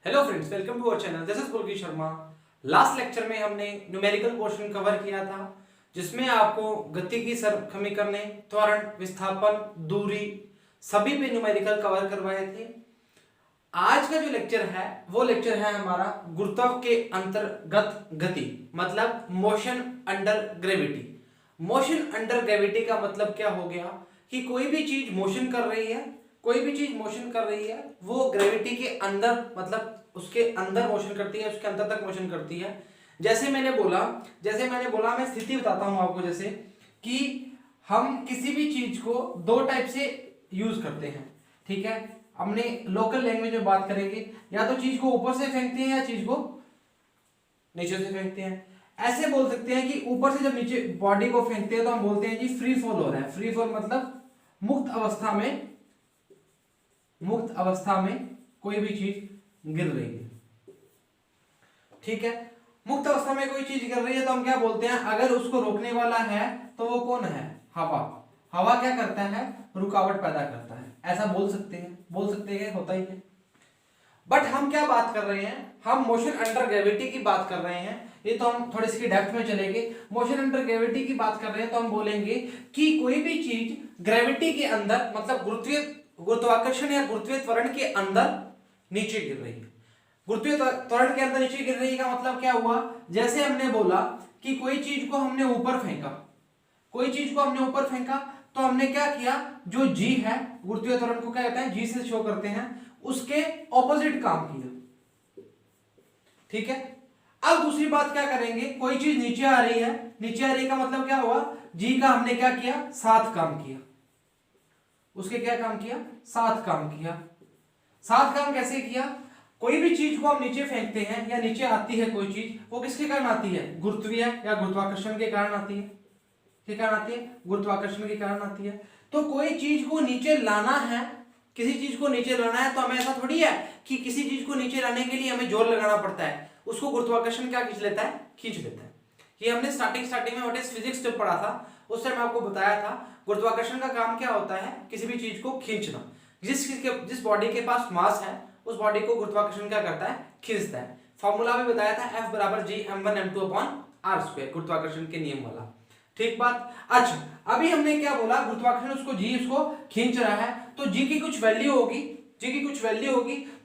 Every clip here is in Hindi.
Hello friends, welcome to our channel. This is Pulki Sharma. Last lecture में हमने न्यूमेरिकल क्वेश्चन कवर किया था, जिसमें आपको गति की समीकरण, त्वरण, विस्थापन, दूरी सभी पे न्यूमेरिकल कवर करवाए थे। आज का जो लेक्चर है वो लेक्चर है हमारा गुरुत्व के अंतर्गत गति, मतलब motion under gravity. Motion under gravity का मतलब क्या हो गया कि कोई भी चीज मोशन कर रही है, कोई भी चीज मोशन कर रही है वो ग्रेविटी के अंदर, मतलब उसके अंदर मोशन करती है, उसके अंदर तक मोशन करती है। जैसे मैंने बोला मैं स्थिति बताता हूं आपको, जैसे कि हम किसी भी चीज को दो टाइप से यूज करते हैं, ठीक है। हमने लोकल लैंग्वेज में बात करेंगे, या तो चीज को ऊपर से फेंकते हैं या चीज को नीचे से फेंकते हैं। ऐसे बोल सकते हैं कि ऊपर से जब नीचे बॉडी को फेंकते हैं तो हम बोलते हैं जी फ्री फॉल हो रहा है। फ्री फॉल मतलब मुक्त अवस्था में कोई भी चीज गिर रही है, ठीक है। मुक्त अवस्था में कोई चीज गिर रही है तो हम क्या बोलते हैं, अगर उसको रोकने वाला है तो वो कौन है? हवा। हवा क्या करता है? रुकावट पैदा करता है। ऐसा बोल सकते हैं, होता ही है। बट हम क्या बात कर रहे हैं, हम मोशन अंडर ग्रेविटी की बात कर रहे हैं। ये तो हम थोड़ी सी डेप्थ में चलेंगे। मोशन अंडर ग्रेविटी की बात कर रहे हैं तो हम बोलेंगे कि कोई भी चीज ग्रेविटी के अंदर, मतलब गुरुत्वाकर्षण या गुरुत्वीय त्वरण के अंदर नीचे गिर रही है। गुरुत्वीय त्वरण के अंदर नीचे गिर रही का मतलब क्या हुआ? जैसे हमने बोला कि कोई चीज को हमने ऊपर फेंका, तो हमने क्या किया, जो जी है गुरुत्वीय त्वरण को क्या कहते हैं, जी से शो करते हैं, उसके ऑपोजिट काम किया, ठीक है। अब दूसरी बात क्या करेंगे, कोई चीज नीचे आ रही का मतलब क्या हुआ, जी का हमने क्या किया, साथ काम किया। उसके क्या काम किया? साथ काम किया। साथ काम कैसे किया? कोई भी चीज को हम नीचे फेंकते हैं या नीचे आती है कोई चीज, वो किसके कारण आती है? गुरुत्वीय या गुरुत्वाकर्षण के कारण आती है। के कारण आती है? गुरुत्वाकर्षण के कारण आती है। तो कोई चीज को नीचे लाना है, किसी चीज को नीचे लाना है तो हमें ऐसा थोड़ी है कि किसी चीज को नीचे लाने के लिए हमें जोर लगाना पड़ता है, उसको गुरुत्वाकर्षण क्या खींच लेता है? खींच लेता है। ये हमने स्टार्टिंग में व्हाट इज फिजिक्स जब पढ़ा था उस टाइम आपको बताया था, गुरुत्वाकर्षण का काम क्या होता है, किसी भी चीज को खींचना। जिस बॉडी के पास मास है उस बॉडी को गुरुत्वाकर्षण क्या करता है? खींचता है। फॉर्मूला भी बताया था, F बराबर जी m1 m2 upon r square, गुरुत्वाकर्षण के नियम वाला, ठीक बात। अच्छा, अभी हमने क्या बोला, गुरुत्वाकर्षण उसको खींच रहा है, तो जी की कुछ वैल्यू होगी,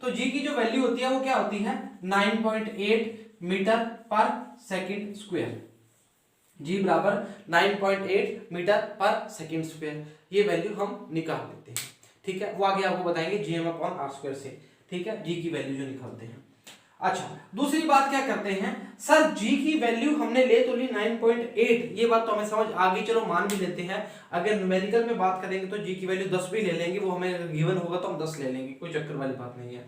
तो जी की जो वैल्यू होती है वो क्या होती है? 9.8 मीटर पर सेकंड स्क्वायर। जी बराबर 9.8 मीटर पर सेकंड स्क्वायर, ये वैल्यू हम निकाल लेते हैं, ठीक है। वो आगे आपको बताएंगे जीएम अपॉन आर स्क्वायर से, ठीक है, जी की वैल्यू जो निकालते हैं। अच्छा, दूसरी बात क्या करते हैं, सर जी की वैल्यू हमने ले तो ली 9.8, ये बात तो हमें समझ आ गई, चलो मान भी लेते हैं। अगर न्यूमेरिकल में बात करेंगे तो जी की वैल्यू 10 भी ले लेंगे, वो हमें गिवन होगा तो हम 10 ले लेंगे, कोई चक्कर वाली बात नहीं है।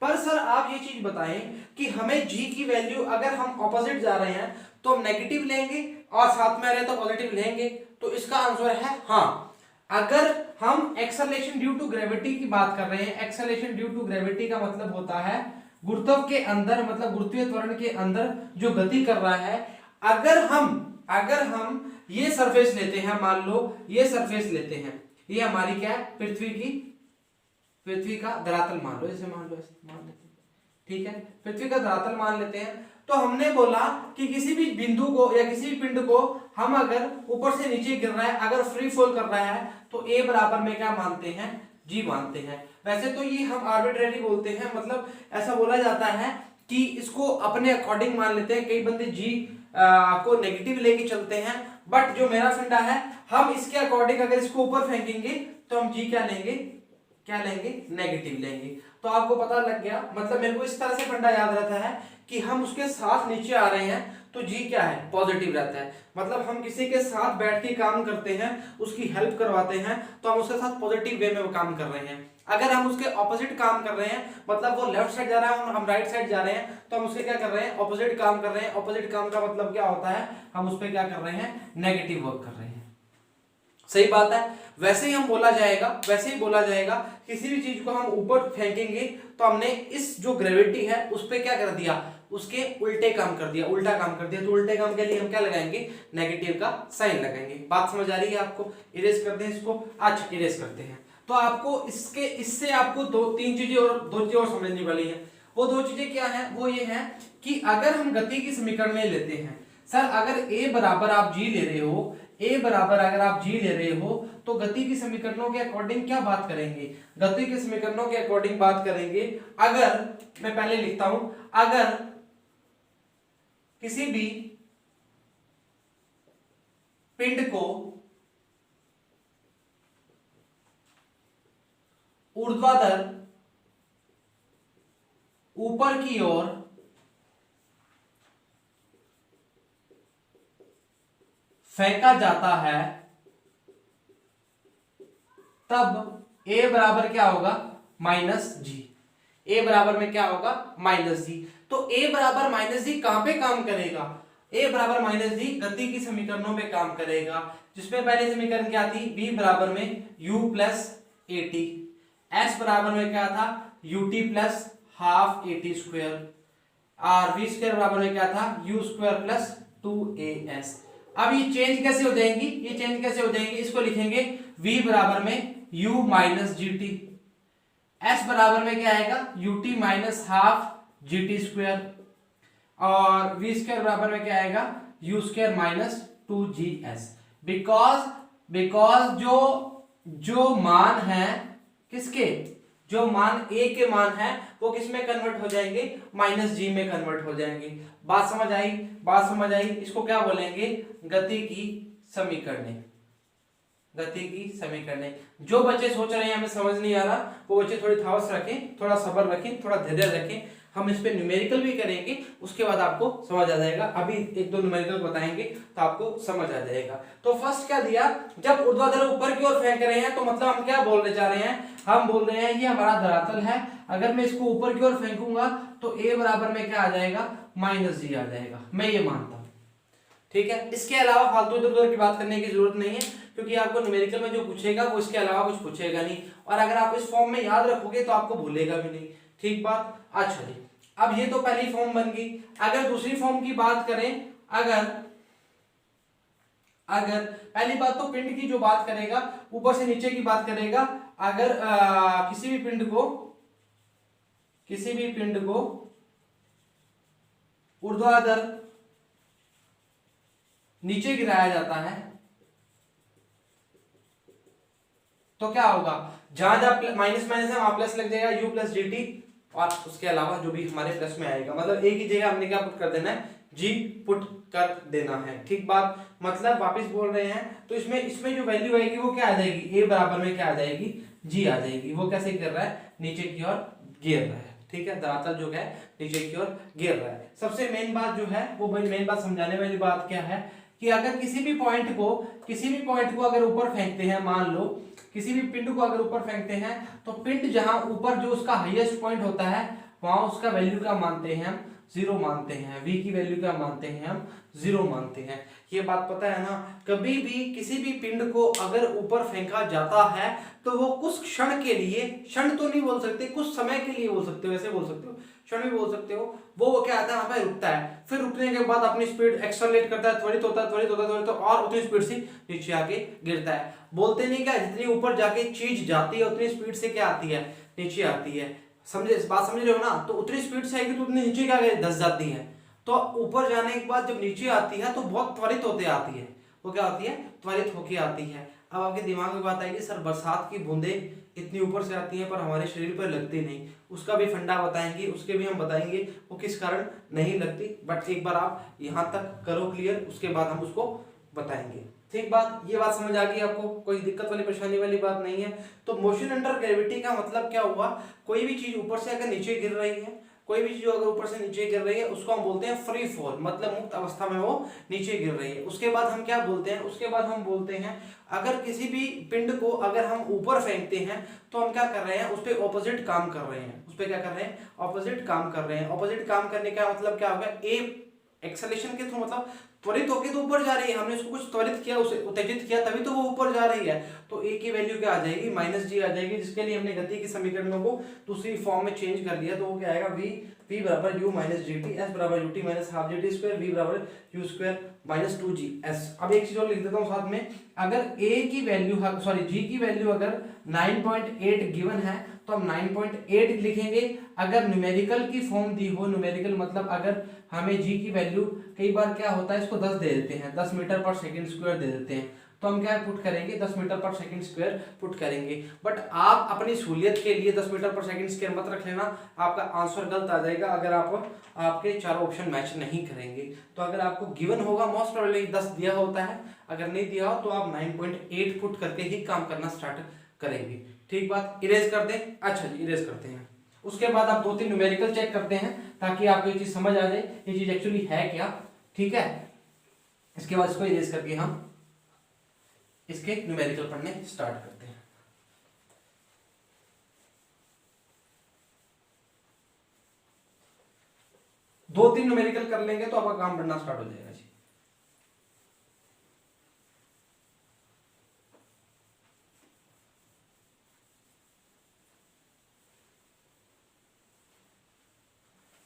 पर सर आप ये चीज बताएं कि हमें जी की वैल्यू, अगर हम ऑपोजिट जा रहे हैं तो हम नेगेटिव लेंगे और साथ में आ रहे तो पॉजिटिव लेंगे, तो इसका आंसर है हाँ। अगर हम एक्सेलरेशन ड्यू टू ग्रेविटी की बात कर रहे हैं, एक्सेलरेशन ड्यू टू ग्रेविटी का मतलब होता है गुरुत्व के अंदर, मतलब गुरुत्वीय त्वरण के अंदर जो गति कर रहा है। अगर हम ये सरफेस लेते हैं, मान लो ये सरफेस लेते हैं, ये हमारी क्या है? पृथ्वी का धरातल मान लो, ऐसे मान लेते हैं, ठीक है, पृथ्वी का धरातल मान लेते हैं। तो हमने बोला कि किसी भी बिंदु को या किसी भी पिंड को हम अगर ऊपर से नीचे गिर रहा है, अगर फ्री फॉल कर रहा है, तो ए बराबर में क्या मानते हैं? जी मानते हैं। वैसे तो ये हम आर्बिट्रेरी बोलते हैं, मतलब ऐसा बोला जाता है कि इसको अपने अकॉर्डिंग मान लेते हैं। कई बंदे जी को नेगेटिव लेके चलते हैं, बट जो मेरा फंडा है, हम इसके अकॉर्डिंग अगर इसको ऊपर फेंकेंगे तो हम जी क्या लेंगे? नेगेटिव लेंगे। तो आपको पता लग गया, मतलब मेरे को इस तरह से फंडा याद रहता है कि हम उसके साथ नीचे आ रहे हैं तो जी क्या है? पॉजिटिव रहता है। मतलब हम किसी के साथ बैठ के काम करते हैं, उसकी हेल्प करवाते हैं, तो हम उसके साथ पॉजिटिव वे में काम कर रहे हैं। अगर हम उसके ऑपोजिट काम कर रहे हैं, मतलब वो लेफ्ट साइड जा रहा है, हम राइट साइड जा रहे हैं, तो हम उसके क्या कर रहे हैं? ऑपोजिट काम कर रहे हैं। ऑपोजिट काम का मतलब क्या होता है? हम उस पर क्या कर रहे हैं? नेगेटिव वर्क कर रहे हैं। सही बात है। वैसे ही बोला जाएगा किसी भी चीज को हम ऊपर फेंकेंगे तो हमने इस जो ग्रेविटी है उस पे क्या कर दिया? उसके उल्टा काम कर दिया। तो उल्टे काम के लिए हम क्या लगाएंगे? नेगेटिव का साइन लगाएंगे। बात समझ आ रही है आपको? इरेज करते हैं इसको। अच्छा, इरेज करते हैं तो आपको इससे आपको दो चीजें और समझनी वाली है। वो दो चीजें क्या है, वो ये है कि अगर हम गति की समीकरण लेते हैं, सर अगर a बराबर आप g ले रहे हो, a बराबर अगर आप g ले रहे हो, तो गति की समीकरणों के अकॉर्डिंग क्या बात करेंगे, गति के समीकरणों के अकॉर्डिंग बात करेंगे। अगर मैं पहले लिखता हूं, अगर किसी भी पिंड को ऊर्ध्वाधर ऊपर की ओर फेंका जाता है, तब a बराबर क्या होगा, माइनस जी। a बराबर में क्या होगा, माइनस जी। तो a बराबर माइनस जी कहां पे काम करेगा, a बराबर माइनस जी गति की समीकरणों पे काम करेगा, जिसमें पहले समीकरण क्या थी, b बराबर में u plus A T, s बराबर में क्या था, ut plus half A T square, और v स्क्वायर बराबर में क्या था, u स्क्वायर प्लस 2as। अब ये चेंज कैसे हो जाएंगी, ये चेंज कैसे हो जाएंगी, इसको लिखेंगे v बराबर में u minus G T, s बराबर में क्या आएगा, ut minus half G T square, और v स्क्वायर बराबर में क्या आएगा, u square minus 2gs। Because जो मान है किसके, जो मान a के मान है वो किस में कन्वर्ट हो जाएंगे, माइनस जी में कन्वर्ट हो जाएंगे। बात समझ आई, बात समझ आई। इसको क्या बोलेंगे, गति की समीकरणें, गति की समीकरणें। जो बच्चे सोच रहे हैं हमें समझ नहीं आ रहा, वो बच्चे थोड़ी थावस रखें, थोड़ा सब्र रखें, थोड़ा धैर्य रखें। हम इस पे न्यूमेरिकल भी करेंगे, उसके बाद आपको समझ आ जाएगा। अभी एक दो न्यूमेरिकल बताएंगे तो आपको समझ आ जाएगा। तो फर्स्ट क्या दिया, जब ऊर्ध्वाधर ऊपर की ओर फेंक रहे हैं तो मतलब हम क्या बोलने जा रहे हैं, हम बोल रहे हैं ये हमारा धरातल है, अगर मैं इसको ऊपर की ओर फेंकूंगा तो a बराबर में क्या आ जाएगा, माइनस जी आ जाएगा। मैं ये मानता हूं, ठीक है। इसके अलावा फालतू इधर उधर की बात करने की जरूरत नहीं है, क्योंकि आपको न्यूमेरिकल में जो पूछेगा वो इसके अलावा कुछ पूछेगा नहीं, और अगर आप इस फॉर्म में याद रखोगे तो आपको भूलेगा भी नहीं, ठीक बात। अच्छा जी, अब ये तो पहली फॉर्म बन गई। अगर दूसरी फॉर्म की बात करें, अगर पहली बात तो पिंड की जो बात करेगा, ऊपर से नीचे की बात करेगा। अगर किसी भी पिंड को ऊर्ध्वाधर नीचे गिराया जाता है तो क्या होगा, जहां जहां माइनस माइनस है वहां प्लस लग जाएगा, u प्लस जी टी, और उसके अलावा जो भी हमारे प्लस में आएगा, मतलब एक ही जगह हमने क्या पुट कर देना है, g पुट कर देना है, ठीक बात। मतलब वापस बोल रहे हैं तो इसमें जो वैल्यू आएगी वो क्या आ जाएगी, a बराबर में क्या आ जाएगी, g आ जाएगी। वो कैसे कर रहा है, नीचे की ओर गिर रहा है, ठीक है, धरातल जो है नीचे की ओर गिर रहा है। सबसे मेन बात जो है वो मेन बात समझाने वाली बात क्या है कि अगर किसी भी पॉइंट को अगर ऊपर फेंकते हैं, मान लो किसी भी पिंड को अगर ऊपर फेंकते हैं तो पिंड जहां ऊपर जो उसका हाईएस्ट पॉइंट होता है वहां उसका वैल्यू क्या मानते हैं हम, जीरो मानते हैं। v की वैल्यू क्या मानते हैं हम, जीरो मानते हैं। ये बात पता है ना, कभी भी किसी भी पिंड को अगर ऊपर फेंका जाता है तो वो कुछ क्षण के लिए, क्षण तो नहीं बोल सकते, कुछ समय के लिए बोल सकते हो, ऐसे बोल सकते हो, क्षण भी बोल सकते हो, वो क्या आता है, वहां पे रुकता है, फिर रुकने के बाद अपनी स्पीड एक्सेलरेट करता है, त्वरित होता है और उतनी स्पीड से नीचे आके गिरता है। बोलते नहीं क्या, जितनी ऊपर जाके चीज जाती है उतनी स्पीड से क्या आती है, नीचे आती है। समझे, इस बात समझ रहे हो ना, तो उतनी स्पीड से आएगी तो उतनी नीचे क्या धस जाती है। तो ऊपर जाने के बाद जब नीचे आती है तो बहुत त्वरित होते आती है, वो क्या होती है, त्वरित होके आती है। अब आपके दिमाग में बात आएगी, सर बरसात की बूंदें इतनी ऊपर से आती हैं पर हमारे शरीर पर लगती नहीं, उसका भी फंडा बताएंगे, उसके भी हम बताएंगे वो किस कारण नहीं लगती। बट एक बार आप यहाँ तक करो क्लियर, उसके बाद हम उसको बताएंगे, ठीक बात। ये बात समझ आ गई आपको, कोई दिक्कत वाली परेशानी वाली बात नहीं है। तो मोशन अंडर ग्रेविटी का मतलब क्या हुआ, कोई भी चीज ऊपर से अगर नीचे गिर रही है, कोई भी चीज अगर ऊपर से नीचे गिर रही है उसको हम बोलते हैं फ्री फॉल, मतलब मुक्त अवस्था में वो नीचे गिर रही है। उसके बाद हम क्या बोलते हैं, उसके बाद हम बोलते हैं अगर किसी भी पिंड को अगर हम ऊपर फेंकते हैं तो हम क्या कर रहे हैं, उस पर ऑपोजिट काम कर रहे हैं, उस पर क्या कर रहे हैं, ऑपोजिट काम कर रहे हैं। ऑपोजिट काम करने का मतलब क्या होगा, ए एक्सेलेरेशन के थ्रू, मतलब त्वरित होकर तो ऊपर जा रही है, हमने उसको कुछ त्वरित किया, उसे उत्तेजित किया, तभी तो वो ऊपर जा रही है। तो ए की वैल्यू क्या आ जाएगी, माइनस जी आ जाएगी, जिसके लिए हमने गति के समीकरणों को दूसरी फॉर्म में चेंज कर लिया। तो वो क्या आएगा, v बराबर u minus G T, S बराबर ut minus half G T square, v बराबर u स्क्वायर माइनस 2gs। अब एक चीज और लिख देता हूँ साथ में, अगर a की वैल्यू, सॉरी g की वैल्यू अगर 9.8 गिवन है तो हम 9.8 लिखेंगे। अगर न्यूमेरिकल की फॉर्म दी हो, न्यूमेरिकल मतलब अगर हमें जी की वैल्यू, कई बार क्या होता है इसको 10 दे देते हैं, 10 मीटर पर सेकंड स्क्वायर दे देते हैं, तो हम क्या पुट करेंगे 10 मीटर पर सेकंड स्क्वायर पुट करेंगे। बट आप अपनी सहूलियत के लिए 10 मीटर पर सेकंड स्क्वायर मत रख लेना, आपका आंसर गलत आ जाएगा अगर आप आपके चारों ऑप्शन मैच नहीं करेंगे। तो अगर आपको गिवन होगा मोस्ट प्रोबेबली 10 दिया होता है, अगर नहीं दिया हो तो आप 9.8 पुट करके ही काम करना स्टार्ट करेंगे। ठीक बात, इरेज कर दें। अच्छा जी, इरेज करते हैं। उसके बाद आप 2-3 न्यूमेरिकल चेक करते हैं ताकि आपको ये चीज समझ आ जाए ये चीज एक्चुअली है क्या। ठीक है, इसके बाद इसको इरेज करके हम इसके न्यूमेरिकल पढ़ने स्टार्ट करते हैं। दो तीन न्यूमेरिकल कर लेंगे तो आपका काम बढ़ना स्टार्ट हो जाएगा जी।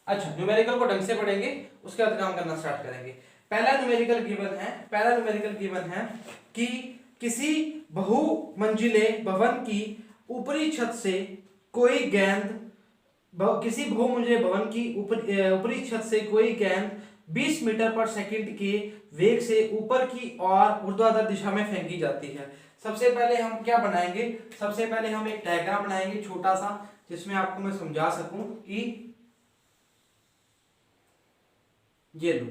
अच्छा, न्यूमेरिकल को ढंग से पढ़ेंगे, उसके बाद काम करना स्टार्ट करेंगे। पहला न्यूमेरिकल गिवन है कि किसी बहुमंजिले भवन की ऊपरी छत से कोई गेंद किसी बहुमंजिले भवन की ऊपरी छत से कोई गेंद 20 मीटर पर सेकंड के वेग से ऊपर की ओर ऊर्ध्वाधर दिशा में फेंकी जाती है। सबसे पहले हम क्या बनाएंगे, सबसे पहले हम एक डायग्राम बनाएंगे छोटा सा, जिसमें आपको मैं समझा सकूं कि ये लो।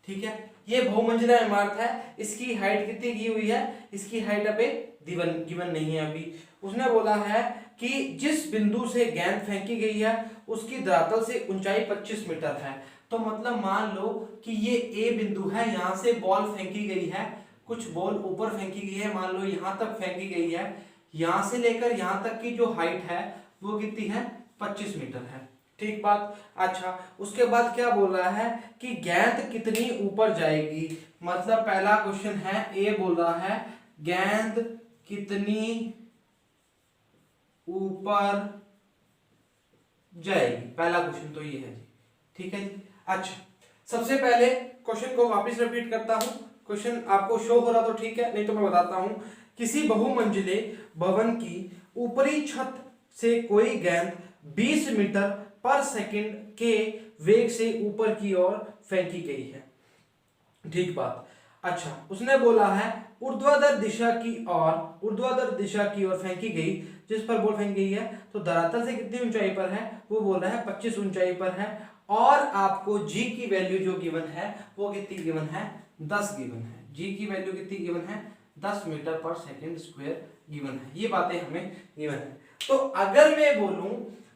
ठीक है, ये बहुमंजिला इमारत है, इसकी हाइट कितनी की हुई है, इसकी हाइट अभी गिवन नहीं है अभी। उसने बोला है कि जिस बिंदु से गेंद फेंकी गई है उसकी धरातल से ऊंचाई 25 मीटर है। तो मतलब मान लो कि ये ए बिंदु है, यहां से बॉल फेंकी गई है, कुछ बॉल ऊपर फेंकी गई है, मान लो यहां तक फेंकी गई है, यहां से लेकर यहां तक की जो हाइट है वो कितनी है, 25 मीटर है। ठीक बात। अच्छा, उसके बाद क्या बोल रहा है कि गेंद कितनी ऊपर जाएगी, मतलब पहला क्वेश्चन है, ए बोल रहा है गेंद कितनी ऊपर जाएगी, पहला क्वेश्चन तो ये है जी। ठीक है जी। अच्छा, सबसे पहले क्वेश्चन को वापस रिपीट करता हूं, क्वेश्चन आपको शो हो रहा तो ठीक है, नहीं तो मैं बताता हूं। किसी बहुमंजिले भवन की ऊपरी छत से कोई गेंद 20 मीटर पर सेकंड के वेग से ऊपर की ओर फेंकी गई है। ठीक बात। अच्छा, उसने बोला है ऊर्ध्वाधर दिशा की ओर फेंकी गई, जिस पर बॉल फेंकी गई है तो धरातल से कितनी ऊंचाई पर है, वो बोल रहा है 25 ऊंचाई पर है। और आपको जी की वैल्यू जो गिवन है वो कितनी गिवन है, 10 गिवन है। जी की वैल्यू कितनी गिवन है, 10 मीटर पर सेकंड स्क्वायर गिवन है। ये बातें हमें गिवन है। तो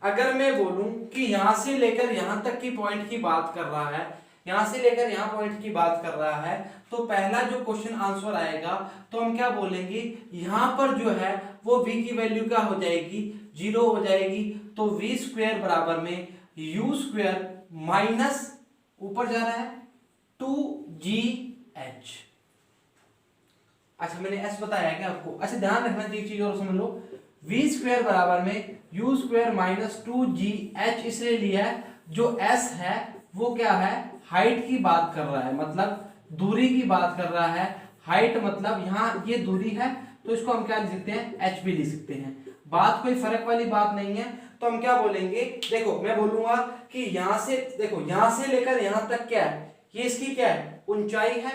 अगर मैं बोलूं कि यहां से लेकर यहां तक की पॉइंट की बात कर रहा है, यहां से लेकर यहां पॉइंट की बात कर रहा है, तो पहला जो क्वेश्चन आंसर आएगा तो हम क्या बोलेंगे, यहां पर जो है वो v की वैल्यू क्या हो जाएगी, 0 हो जाएगी। तो v स्क्वायर बराबर में u स्क्वायर माइनस ऊपर जा रहा है 2gh। अच्छा, मैंने s बताया क्या आपको, अच्छा ध्यान रखना एक चीज और समझ लो, v स्क्वायर बराबर में u स्क्वायर माइनस 2gh इसलिए लिया है, जो s है वो क्या है, हाइट की बात कर रहा है, मतलब दूरी की बात कर रहा है। हाइट मतलब यहाँ ये दूरी है तो इसको हम क्या लिख सकते हैं, h भी लिख सकते हैं, बात कोई फर्क वाली बात नहीं है। तो हम क्या बोलेंगे, देखो मैं बोलूंगा कि यहां से देखो, यहां से लेकर यहां तक क्या है, ये इसकी क्या है, ऊंचाई है,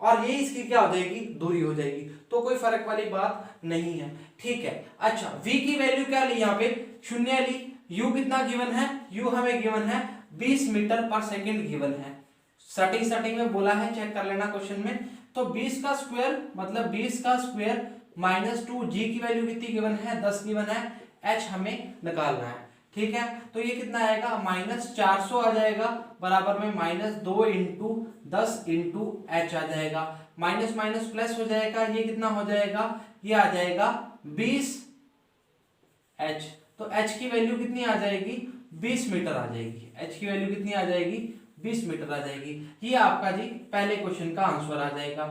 और ये इसकी क्या हो जाएगी, दूरी हो जाएगी, तो कोई फर्क वाली बात नहीं है। ठीक है। अच्छा, v की वैल्यू क्या ली, यहाँ पे 0 ली। u कितना गिवन है, u हमें गिवन है 20 मीटर पर सेकंड गिवन है। स्टार्टिंग में बोला है, चेक कर लेना क्वेश्चन में। तो 20 का स्क्वायर मतलब 20 का स्क्वायर माइनस 2, जी की वैल्यू कितनी गिवन है, 10 गिवन है, h हमें निकालना है। ठीक है, तो ये कितना आएगा, -400 आ जाएगा, बराबर में -2 इंटू 10 इंटू h आ जाएगा, माइनस माइनस प्लस हो जाएगा, ये कितना हो जाएगा, ये आ जाएगा 20 h। तो h की वैल्यू कितनी आ जाएगी, 20 मीटर आ जाएगी, h की वैल्यू कितनी आ जाएगी, 20 मीटर आ जाएगी। ये आपका जी पहले क्वेश्चन का आंसर आ जाएगा।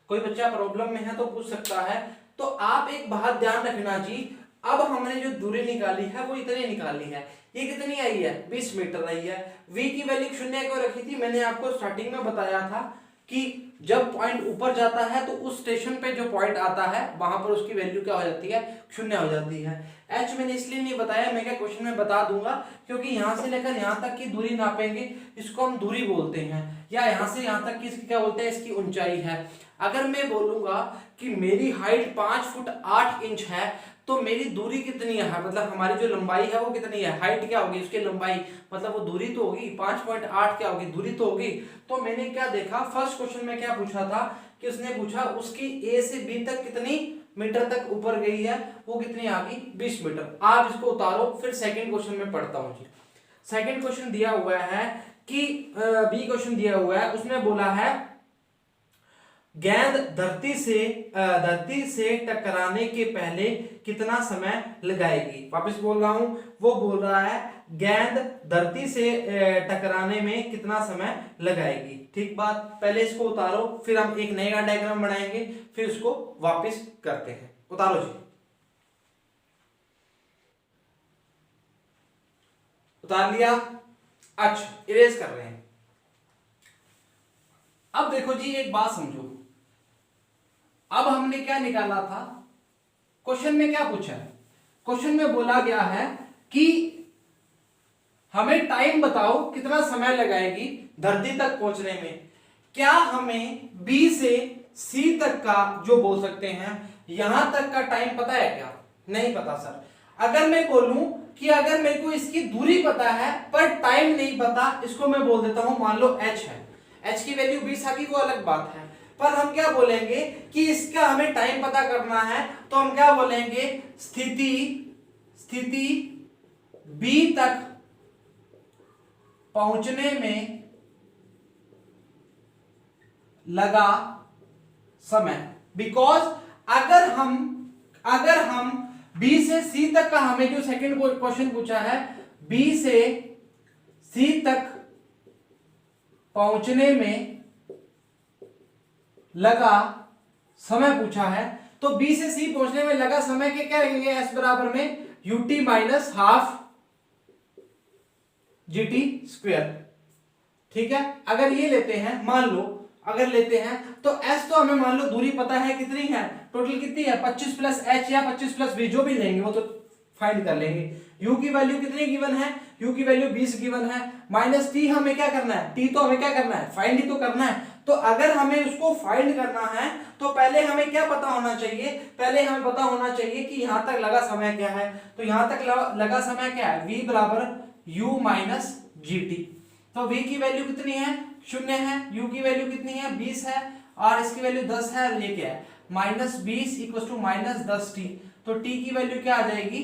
कोई बच्चा प्रॉब्लम में है तो पूछ सकता है। तो आप एक बात ध्यान रखना जी, अब हमने जो दूरी निकाली है वो इतनी निकाली है, ये कितनी आई है, 20 मीटर आई है। v की वैल्यू 0 क्यों रखी थी, मैंने आपको स्टार्टिंग में बताया था कि जब पॉइंट ऊपर जाता है तो उस स्टेशन पे जो पॉइंट आता है वहां पर उसकी वैल्यू क्या हो जाती है, शून्य हो जाती है। h मैंने इसलिए नहीं बताया, मैं क्या क्वेश्चन में बता दूंगा, क्योंकि यहां से लेकर यहां तक की दूरी नापेंगे, इसको हम दूरी बोलते हैं, या यहां से यहां तक की इसकी क्या बोलते हैं, इसकी ऊंचाई है। अगर मैं बोलूंगा कि मेरी हाइट 5 फुट 8 इंच है, तो मेरी दूरी कितनी है, मतलब हमारी जो लंबाई है वो कितनी है, हाइट क्या होगी उसकी लंबाई, मतलब वो दूरी तो होगी 5.8 क्या होगी, दूरी तो होगी। तो मैंने क्या देखा, फर्स्ट क्वेश्चन में क्या पूछा था कि उसने पूछा उसकी ए से बी तक कितनी मीटर तक ऊपर गई है, वो कितनी आ गई 20 मीटर। आप इसको उतारो, फिर सेकंड क्वेश्चन में पढ़ता हूं जी। सेकंड क्वेश्चन दिया हुआ है कि बी क्वेश्चन दिया हुआ है, उसमें बोला है गेंद धरती से टकराने के पहले कितना समय लगाएगी। वापस बोल रहा हूं, वो बोल रहा है गेंद धरती से टकराने में कितना समय लगाएगी। ठीक बात, पहले इसको उतारो, फिर हम एक नया डायग्राम बनाएंगे, फिर उसको वापस करते हैं। उतारो जी, उतार लिया। अच्छा, इरेज कर रहे हैं। अब देखो जी, एक बात समझो, अब हमने क्या निकाला था, क्वेश्चन में क्या पूछा है, क्वेश्चन में बोला गया है कि हमें टाइम बताओ कितना समय लगाएगी धरती तक पहुंचने में। क्या हमें बी से सी तक का जो बोल सकते हैं, यहां तक का टाइम पता है क्या? नहीं पता सर। अगर मैं बोलूं कि अगर मेरे को इसकी दूरी पता है पर टाइम नहीं पता, इसको मैं बोल देता हूं, मान लो h है, h की वैल्यू 20 आ गई, वो अलग बात है, पर हम क्या बोलेंगे कि इसका हमें टाइम पता करना है, तो हम क्या बोलेंगे, स्थिति बी तक पहुंचने में लगा समय। बिकॉज अगर हम बी से सी तक का, हमें जो सेकंड क्वेश्चन पूछा है, बी से सी तक पहुंचने में लगा समय पूछा है, तो बी से सी पहुंचने में लगा समय के क्या लिखेंगे, एस बराबर में UT minus half GT square. ठीक है, अगर ये लेते हैं, मान लो अगर लेते हैं, तो s तो हमें मान लो दूरी पता है कितनी है, टोटल कितनी है 25 प्लस h या 25 प्लस v, जो भी लेंगे वो तो फाइंड कर लेंगे। u की वैल्यू कितनी गिवन है, u की वैल्यू 20 गिवन है, माइनस t हमें क्या करना है, t तो हमें क्या करना है, फाइंड ही तो करना है। तो अगर हमें उसको फाइंड करना है तो पहले हमें क्या पता होना चाहिए, पहले हमें पता होना चाहिए कि यहां तक लगा समय क्या है। तो यहां तक लगा समय क्या है, v बराबर u माइनस जी टी। तो v की वैल्यू कितनी है, 0 है, u की वैल्यू कितनी है 20 है, और इसकी वैल्यू 10 है, और ये क्या है minus 20 equal to minus 10 T. तो t की वैल्यू क्या आ जाएगी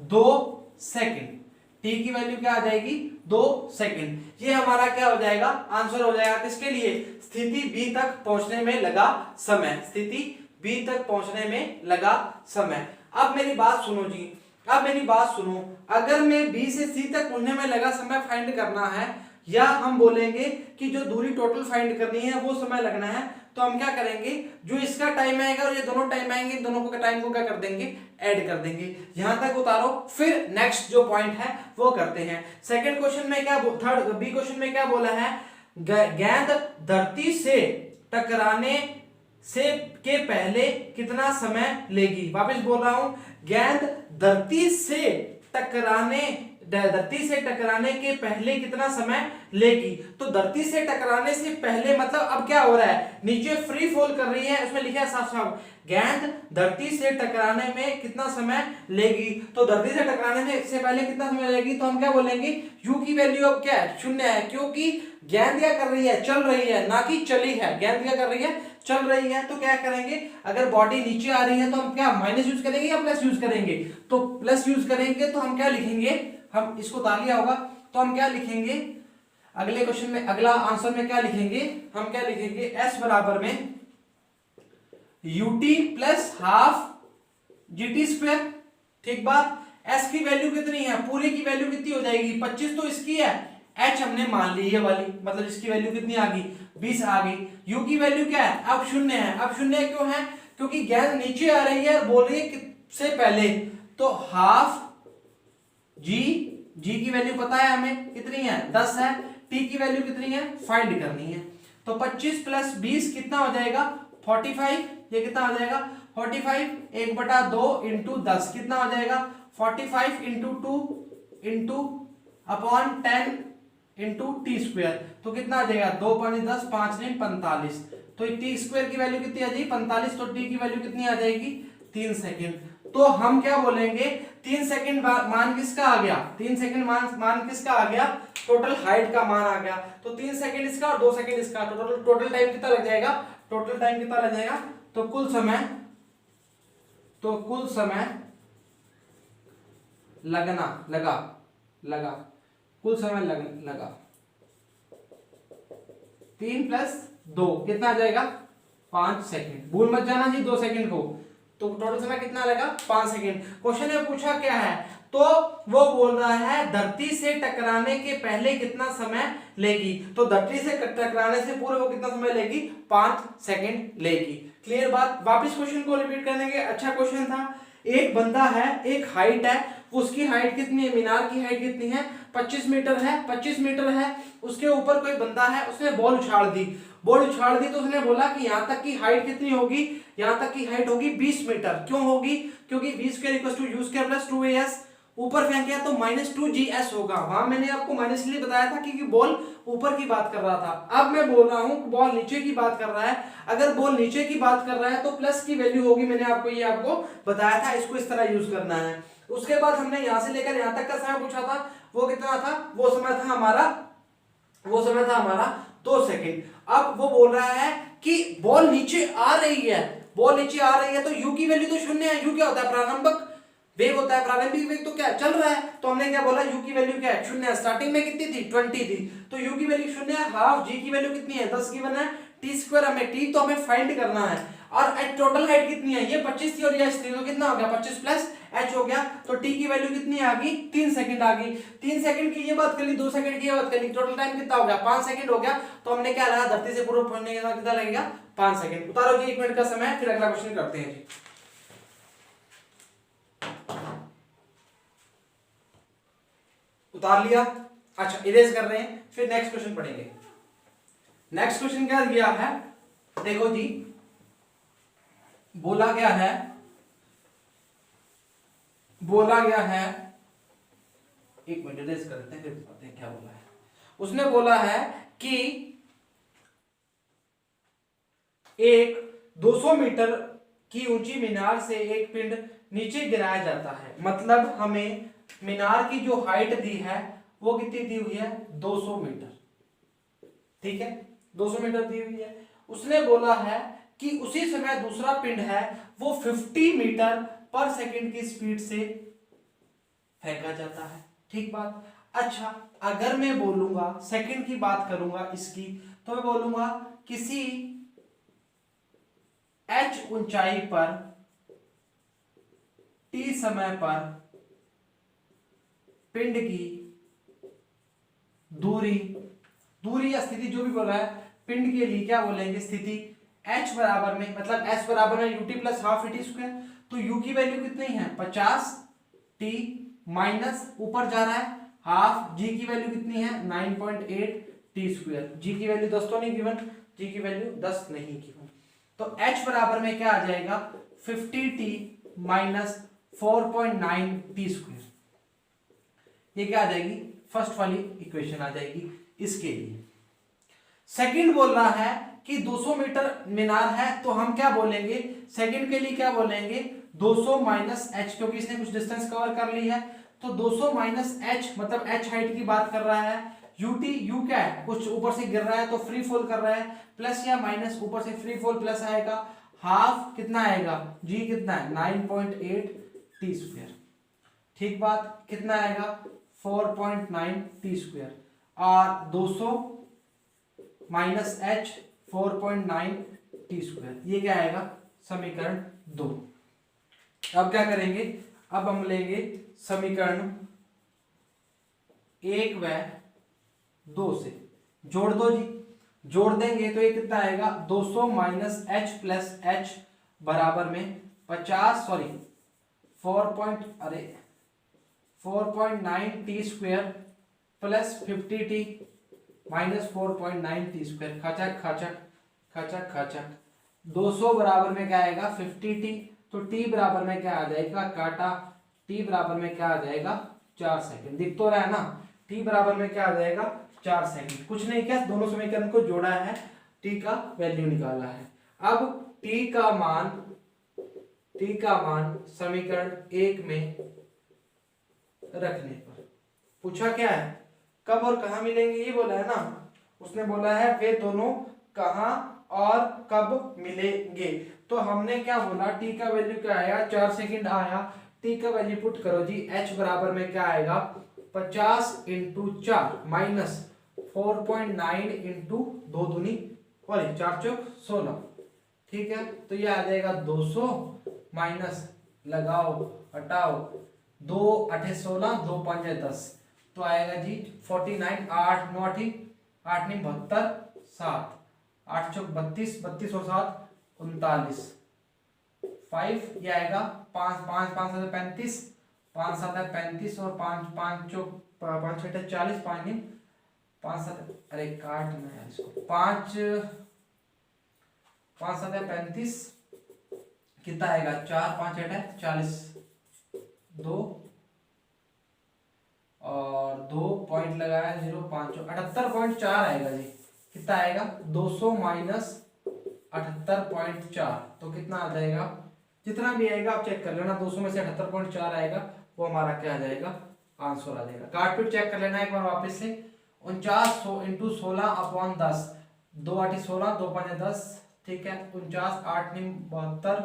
2 सेकंड, t की वैल्यू क्या आ जाएगी 2 सेकंड। ये हमारा क्या हो जाएगा, आंसर हो जाएगा किसके लिए, स्थिति b तक पहुंचने में लगा समय, स्थिति b तक पहुंचने में लगा समय। अब मेरी बात सुनो जी, अब मेरी बात सुनो, अगर मैं B से C तक पहुंचने में लगा समय फाइंड करना है, या हम बोलेंगे कि जो दूरी टोटल फाइंड करनी है वो समय लगना है, तो हम क्या करेंगे, जो इसका टाइम आएगा और ये दोनों टाइम आएंगे, इन दोनों को टाइम को क्या कर देंगे, ऐड कर देंगे। यहां तक उतारो, फिर नेक्स्ट जो पॉइंट है वो करते हैं। सेकंड क्वेश्चन में क्या, थर्ड बी क्वेश्चन में क्या बोला है, गेंद धरती से टकराने से के पहले कितना समय लेगी। वापस बोल रहा हूं, गेंद धरती से टकराने के पहले कितना समय लेगी। तो धरती से टकराने से पहले मतलब अब क्या हो रहा है, नीचे फ्री फॉल कर रही है, उसमें लिखा है साफ साफ गेंद धरती से टकराने में कितना समय लेगी। तो धरती से टकराने से पहले कितना समय लेगी, तो हम क्या बोलेंगे, u की वैल्यू अब क्या है 0 है, क्योंकि गेंद क्या कर रही है, चल रही है, ना कि चली है। गेंद क्या कर रही है, चल रही है। तो क्या करेंगे, अगर बॉडी नीचे आ रही है तो हम क्या माइनस यूज करेंगे या प्लस यूज करेंगे, तो प्लस यूज करेंगे। तो हम क्या लिखेंगे, हम इसको उतार लिया होगा, तो हम क्या लिखेंगे अगले क्वेश्चन में, अगला आंसर में क्या लिखेंगे, हम क्या लिखेंगे, s बराबर में ut plus half GT square. ठीक बात, s की वैल्यू कितनी है, पूरे की वैल्यू कितनी हो जाएगी 25, तो इसकी है, h हमने मान ली है वाली, मतलब इसकी वैल्यू कितनी आ गई 20 आ गई। u की वैल्यू क्या है, अब 0 है। अब 0 क्यों है, क्योंकि गेंद नीचे आ रही है, बोल रही है से पहले, तो हाफ जी की वैल्यू पता है हमें कितनी है 10 है, t की वैल्यू कितनी है फाइंड करनी है। तो 25 प्लस 20 कितना हो जाएगा 45। ये कितना हो जाएगा 45 1/2 इंटू 10 कितना हो जाएगा 45 into 2 into upon 10 into T square. तो कितना आ जाएगा 2 5 10 5 9 45। तो टी स्क्वायर की वैल्यू कितनी आ जाएगी 45। तो टी की वैल्यू कितनी आ जाएगी 3 सेकंड। तो हम क्या बोलेंगे 3 सेकंड मान किसका आ गया 3 सेकंड मान किसका आ गया टोटल हाइट का मान आ गया। तो 3 सेकंड इसका और 2 सेकंड इसका टोटल टाइम कितना लग जाएगा तो कुल समय लगा 3 प्लस 2 कितना आ जाएगा 5 सेकंड। भूल मत जाना जी 2 सेकंड को। तो टोटल समय कितना लगा 5 सेकंड। क्वेश्चन में पूछा क्या है तो वो बोल रहा है धरती से टकराने के पहले कितना समय लेगी। तो धरती से टकराने से पूर्व वो कितना समय लेगी 5 सेकंड लेगी। क्लियर बात। वापस क्वेश्चन को रिपीट करने के अच्छा क्वेश्चन था। एक बंदा है एक हाइट है उसकी हाइट कितनी है मीनार की हाइट कितनी है 25 मीटर है। उसके ऊपर कोई बंदा है उसने बॉल उछाल दी तो उसने बोला कि यहाँ तक की हाइट कितनी होगी यहाँ तक की हाइट होगी 20 मीटर। क्यों होगी क्योंकि v square equals to u square plus 2as ऊपर फेंके तो -2gs होगा। वहां मैंने आपको माइनस इसलिए बताया था क्योंकि बॉल ऊपर की बात कर रहा था। अब मैं बोल रहा हूं बॉल नीचे की बात कर रहा है। अगर बॉल नीचे की बात कर रहा है तो प्लस की वैल्यू होगी। मैंने आपको बताया था इसको इस तरह यूज करना है। उसके बाद हमने यहां से लेकर यहां तक का समय पूछा था वो कितना था वो समय था हमारा 2 सेकंड। अब वो बोल रहा है कि बॉल नीचे आ रही है तो u की वैल्यू तो शून्य है। u क्या होता है प्रारंभिक वेग होता है। प्रारंभिक वेग तो क्या चल रहा है। तो हमने क्या बोला u की वैल्यू क्या है शून्य है। स्टार्टिंग में कितनी थी 20 थी तो u की वैल्यू शून्य है। हाफ g की वैल्यू कितनी है 10 गिवन है। टी स्क्वायर हमें t तो हमें फाइंड करना है और टोटल हाइट कितनी है ये 25 थी और ये 30 तो कितना हो गया 25 प्लस h हो गया। तो t की वैल्यू कितनी आ गई 3 सेकंड आ गई। 3 सेकंड की ये बात कर ली 2 सेकंड की ये बात कर ली टोटल टाइम कितना हो गया 5 सेकंड हो गया। तो हमने क्या लगा धरती से पूर्व पहुंचने के बाद कितना लगेगा 5 सेकंड। उतारो जी 1 मिनट का समय फिर अगला क्वेश्चन करते हैं जी। उतार लिया। अच्छा इरेज कर रहे हैं फिर नेक्स्ट क्वेश्चन पढ़ेंगे। नेक्स्ट क्वेश्चन क्या दिया है देखो जी बोला गया है 1 मिनट इरेज कर देते हैं फिर बताते हैं क्या बोला है। उसने बोला है कि एक 200 मीटर की ऊंची मीनार से एक पिंड नीचे गिराया जाता है। मतलब हमें मीनार की जो हाइट दी है वो कितनी दी हुई है 200 मीटर। ठीक है 200 मीटर दी हुई है। उसने बोला है कि उसी समय दूसरा पिंड है वो 50 मीटर पर सेकंड की स्पीड से फेंका जाता है। ठीक बात। अच्छा अगर मैं बोलूंगा सेकंड की बात करूंगा इसकी तो मैं बोलूंगा किसी h ऊंचाई पर t समय पर पिंड की दूरी या स्थिति जो भी बोला है पिंड के लिए क्या बोलेंगे स्थिति h बराबर में मतलब s बराबर है ut plus half T square. तो u की वैल्यू कितनी है 50 t माइनस ऊपर जा रहा है हाफ g की वैल्यू कितनी है 9.8 टी स्क्वायर। g की वैल्यू 10 तो नहीं गिवन g की वैल्यू 10 नहीं गिवन। तो h बराबर में क्या आ जाएगा 50t माइनस 4.9 टी स्क्वायर। ये क्या आ जाएगी फर्स्ट वाली इक्वेशन आ जाएगी इसके लिए। सेकंड बोल रहा है कि 200 मीटर मीनार है तो हम क्या बोलेंगे सेकंड के लिए क्या बोलेंगे 200 माइनस h क्योंकि इसने कुछ डिस्टेंस कवर कर ली है। तो 200 माइनस h मतलब h हाइट की बात कर रहा है। u क्या है कुछ ऊपर से गिर रहा है तो फ्री फॉल कर रहा है प्लस या माइनस ऊपर से फ्री फॉल प्लस आएगा हाफ कितना आएगा g कितना है 9.8 टी स्क्वायर। ठीक बात कितना आएगा 4.9 टी स्क्वायर और 200 माइनस h 4.9 टी स्क्वायर। ये क्या आएगा समीकरण 2। अब क्या करेंगे अब हम लेंगे समीकरण 1 व 2 से जोड़ दो जी। जोड़ देंगे तो ये कितना आएगा 200 माइनस h प्लस h बराबर में 4.9 T square plus 50 T -4.9 T square, खचक खचक खचक खचक। 200 बराबर में क्या आएगा 50t, तो t बराबर में क्या आ जाएगा काटा, t बराबर में क्या आ जाएगा 4 सेकंड। दिख तो रहा है ना, t बराबर में क्या आ जाएगा 4 सेकंड। कुछ नहीं किया, दोनों समीकरण को जोड़ा है, t का वैल्यू निकाला है। अब t का मान समीकरण 1 में रखने पर पूछा क्या है, कब और कहां मिलेंगे ये बोला है ना। उसने बोला है वे दोनों कहां और कब मिलेंगे। तो हमने क्या बोला, t का वैल्यू क्या आया 4 सेकंड आया। t का वैल्यू पुट करो जी, h बराबर में क्या आएगा 50 × 4 माइनस 4.9 इंटू 2 दूनी 4 चौक 16। ठीक है, तो ये आ जाएगा 200 माइनस लगाओ हटाओ 2 8 16 2 5 10, तो आएगा जी 49। 8 9 8 9 72 7 8 चौक 32 32 और 7 39 5, ये आएगा 5 5 5 7 35 5 7 35 और 5 5 चौक 5 6 40 5 9 5 7, अरे काट ना यार इसको, 5 5 7 35 कितना आएगा 4 5 8 40 2 और 2 पॉइंट लगाया 0 5 78.4 आएगा जी। कितना आएगा 200 माइनस 78.4, तो कितना आ जाएगा, जितना भी आएगा आप चेक कर लेना, 200 में से 78.4 आएगा वो हमारा क्या आ जाएगा आंसर आ जाएगा। काट पीट चेक कर लेना एक बार वापस से। 49 इंटू 16 अपॉन 10, 2 8 16 2 5 10, ठीक है 49 8 9 72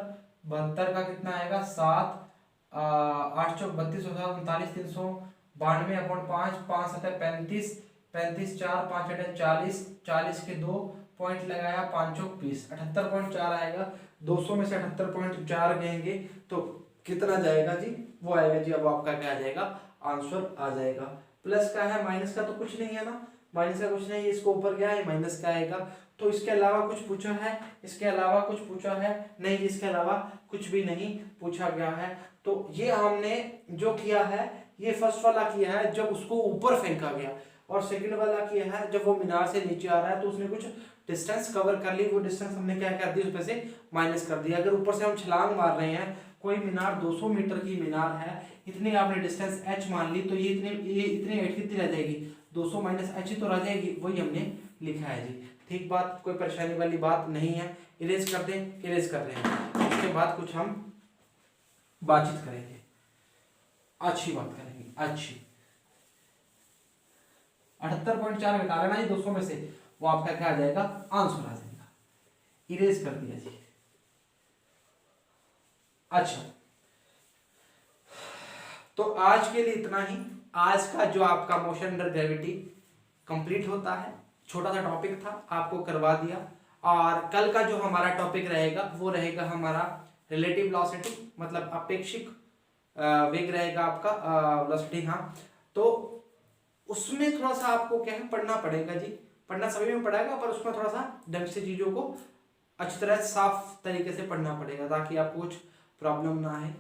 72 का कितना आएगा 7 8 चौक 32 39 392 अपॉन 5 5 7 35 35 4 5 8 40 40 के 2 पॉइंट लगाया 5 चौक 20 78.4 आएगा। 200 में से 78.4 कहेंगे तो कितना जाएगा जी, वो आएगा जी, अब आपका क्या आ जाएगा आंसर आ जाएगा। प्लस का है माइनस का तो कुछ नहीं है ना, माइनस का कुछ नहीं है, इसको ऊपर क्या है माइनस का आएगा। तो इसके अलावा कुछ पूछा है, इसके अलावा कुछ पूछा है नहीं, इसके अलावा कुछ भी नहीं पूछा गया है। तो ये हमने जो किया है ये फर्स्ट वाला किया है जब उसको ऊपर फेंका गया, और सेकंड वाला किया है जब वो मीनार से नीचे आ रहा है तो उसने कुछ डिस्टेंस कवर कर ली, वो डिस्टेंस हमने क्या कर दी उसमें से माइनस कर दिया। अगर ऊपर से हम छलांग मार रहे हैं, कोई मीनार 200 मीटर की मीनार है, इतनी आपने डिस्टेंस h मान ली, तो ये इतनी h कितनी रह जाएगी 200 माइनस h ही तो रह जाएगी, वही हमने लिखा है जी। ठीक बात, कोई परेशानी वाली बात नहीं है। इरेज कर दें, इरेज कर रहे हैं, उसके बाद कुछ हम बातचीत करेंगे, अच्छी बात करेंगे अच्छी। 78.4 घटा लेना है 200 में से, वो आपका क्या आ जाएगा आंसर आ जाएगा। इरेज कर दिया जी। अच्छा, तो आज के लिए इतना ही। आज का जो आपका मोशन अंडर ग्रेविटी कंप्लीट होता है, छोटा सा टॉपिक था, आपको करवा दिया। और कल का जो हमारा टॉपिक रहेगा वो रहेगा हमारा रिलेटिव वेलोसिटी, मतलब अपेक्षिक वेग रहेगा आपका वेलोसिटी। हाँ, तो उसमें थोड़ा सा आपको क्या है पढ़ना पड़ेगा जी, पढ़ना सभी में पड़ेगा, पर उसमें थोड़ा सा ढंग से चीज़ों को अच्छी तरह साफ तरीके से पढ़ना पड़ेगा ताकि आपको कुछ प्रॉब्लम ना आए।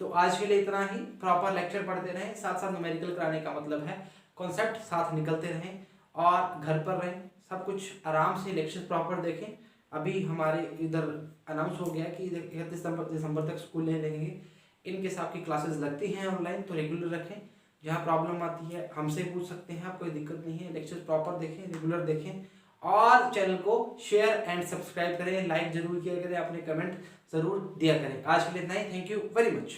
तो आज के लिए इतना ही। प्रॉपर लेक्चर पढ़ते रहें, साथ साथ न्यूमेरिकल कराने का मतलब है कॉन्सेप्ट साथ निकलते रहें और घर पर रहें, सब कुछ आराम से लेक्चर प्रॉपर देखें। अभी हमारे इधर अनाउंस हो गया कि 31 दिसंबर तक स्कूल नहीं लगेंगे, इनके हिसाब की क्लासेस लगती हैं ऑनलाइन, तो रेगुलर रखें। जहाँ प्रॉब्लम आती है हमसे पूछ सकते हैं आप, कोई दिक्कत नहीं है। लेक्चर प्रॉपर देखें, रेगुलर देखें, और चैनल को शेयर एंड सब्सक्राइब करें, लाइक जरूर किया करें, अपने कमेंट जरूर दिया करें। आज के लिए इतना ही, थैंक यू वेरी मच।